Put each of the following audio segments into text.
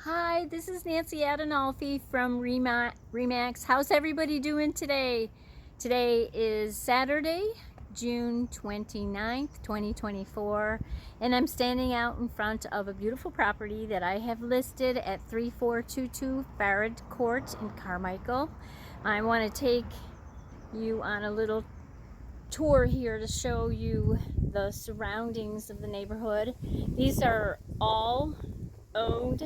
Hi, this is Nancy Adenolfi from Remax. How's everybody doing today? Today is Saturday, June 29th, 2024, and I'm standing out in front of a beautiful property that I have listed at 3422 Farad Court in Carmichael. I want to take you on a little tour here to show you the surroundings of the neighborhood. These are all owned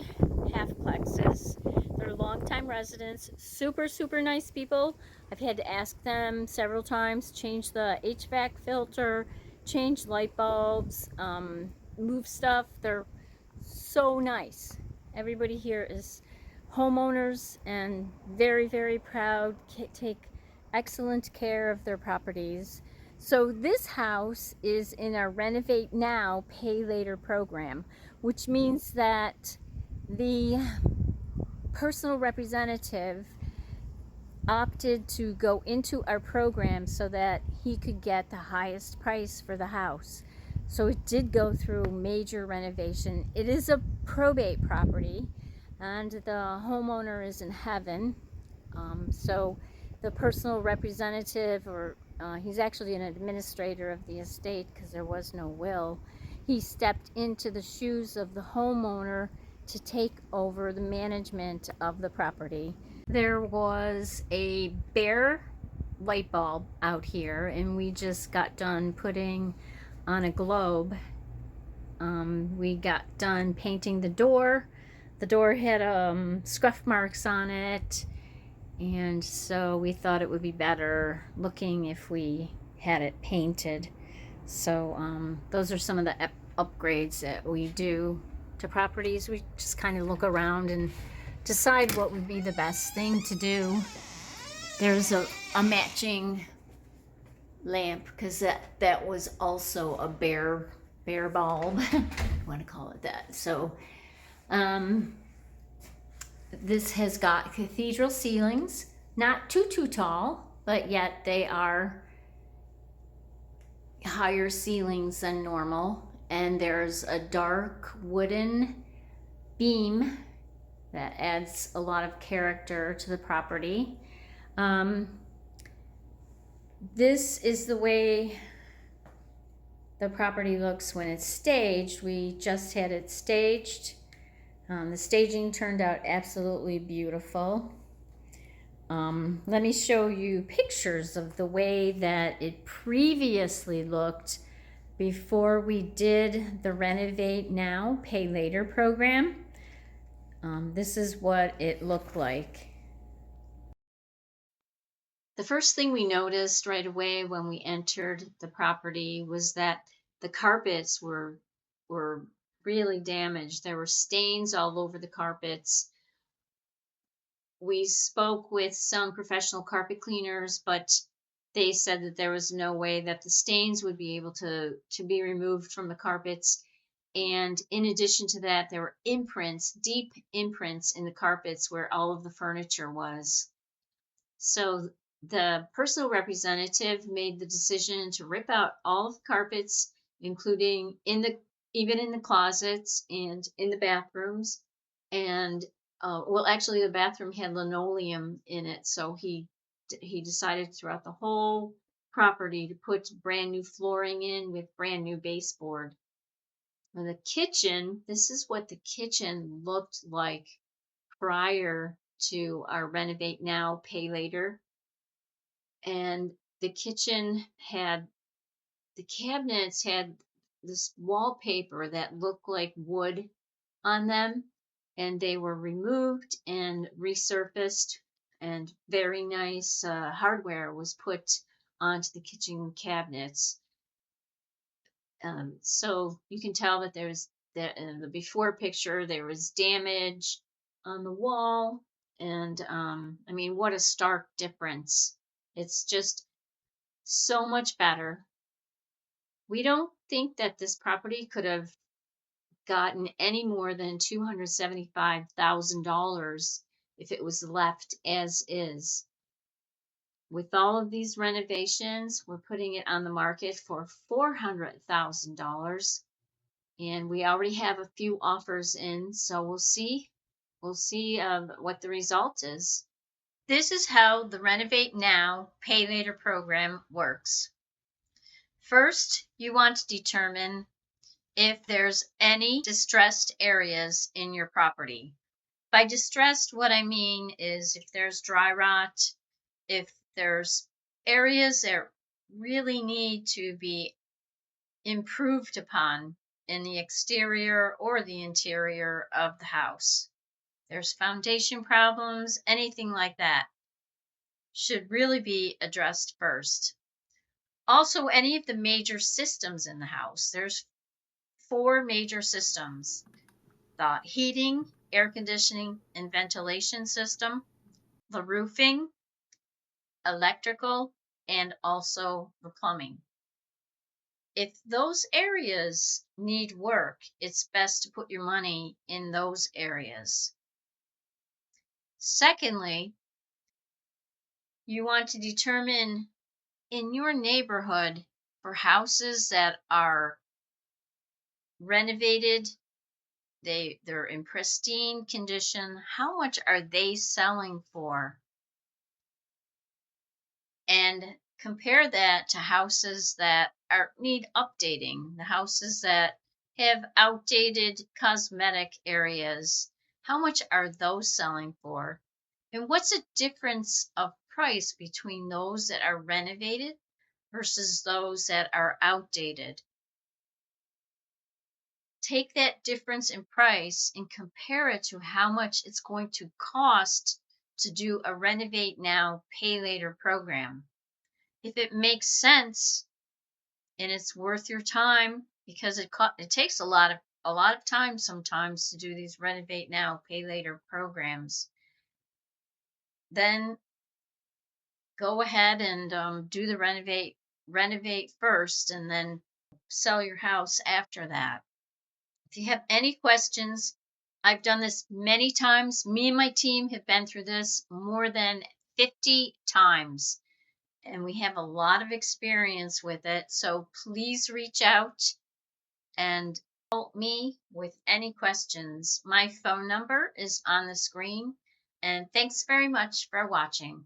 halfplexes. They're longtime residents, super nice people. I've had to ask them several times, change the HVAC filter, change light bulbs, move stuff. They're so nice. Everybody here is homeowners and very proud, take excellent care of their properties. So this house is in our Renovate Now, Pay Later program, which means that the personal representative opted to go into our program so that he could get the highest price for the house. So it did go through major renovation. It is a probate property and the homeowner is in heaven. So the personal representative, or he's actually an administrator of the estate because there was no will, he stepped into the shoes of the homeowner to take over the management of the property. There was a bare light bulb out here and we just got done putting on a globe. We got done painting the door. The door had scuff marks on it, and so we thought it would be better looking if we had it painted. So those are some of the upgrades that we do to properties. We just kind of look around and decide what would be the best thing to do. There's a matching lamp because that was also a bare bulb. I want to call it that. So this has got cathedral ceilings, not too tall, but yet they are higher ceilings than normal. And there's a dark wooden beam that adds a lot of character to the property. This is the way the property looks when it's staged. We just had it staged. The staging turned out absolutely beautiful. Let me show you pictures of the way that it previously looked before we did the Renovate Now, Pay Later program. This is what it looked like. The first thing we noticed right away when we entered the property was that the carpets were really damaged. There were stains all over the carpets. We spoke with some professional carpet cleaners, but they said that there was no way that the stains would be able to be removed from the carpets. And in addition to that, there were imprints, deep imprints in the carpets where all of the furniture was. So the personal representative made the decision to rip out all of the carpets, including even in the closets and in the bathrooms. And well, actually, the bathroom had linoleum in it, so he decided throughout the whole property to put brand new flooring in with brand new baseboard. And the kitchen, this is what the kitchen looked like prior to our Renovate Now, Pay Later. And the kitchen had, the cabinets had this wallpaper that looked like wood on them, and they were removed and resurfaced, and very nice hardware was put onto the kitchen cabinets. So you can tell that there's that in the before picture there was damage on the wall, and I mean, what a stark difference. It's just so much better. We don't think that this property could have gotten any more than $275,000 if it was left as is. With all of these renovations, we're putting it on the market for $400,000, and we already have a few offers in, so we'll see we'll see what the result is. This is how the Renovate Now, Pay Later program works. First, you want to determine if there's any distressed areas in your property. By distressed, what I mean is if there's dry rot, if there's areas that really need to be improved upon in the exterior or the interior of the house. There's foundation problems, anything like that should really be addressed first. Also, any of the major systems in the house. There's 4 major systems: the heating, air conditioning, and ventilation system, the roofing, electrical, and also the plumbing. If those areas need work, it's best to put your money in those areas. Secondly, you want to determine in your neighborhood for houses that are renovated, they're in pristine condition, how much are they selling for? And compare that to houses that need updating, the houses that have outdated cosmetic areas. How much are those selling for? And what's the difference of price between those that are renovated versus those that are outdated? Take that difference in price and compare it to how much it's going to cost to do a Renovate Now, Pay Later program. If it makes sense and it's worth your time, because it takes a lot of time sometimes to do these Renovate Now, Pay Later programs, then go ahead and do the renovate first, and then sell your house after that. If you have any questions, I've done this many times. Me and my team have been through this more than 50 times, and we have a lot of experience with it. So please reach out and help me with any questions. My phone number is on the screen, and thanks very much for watching.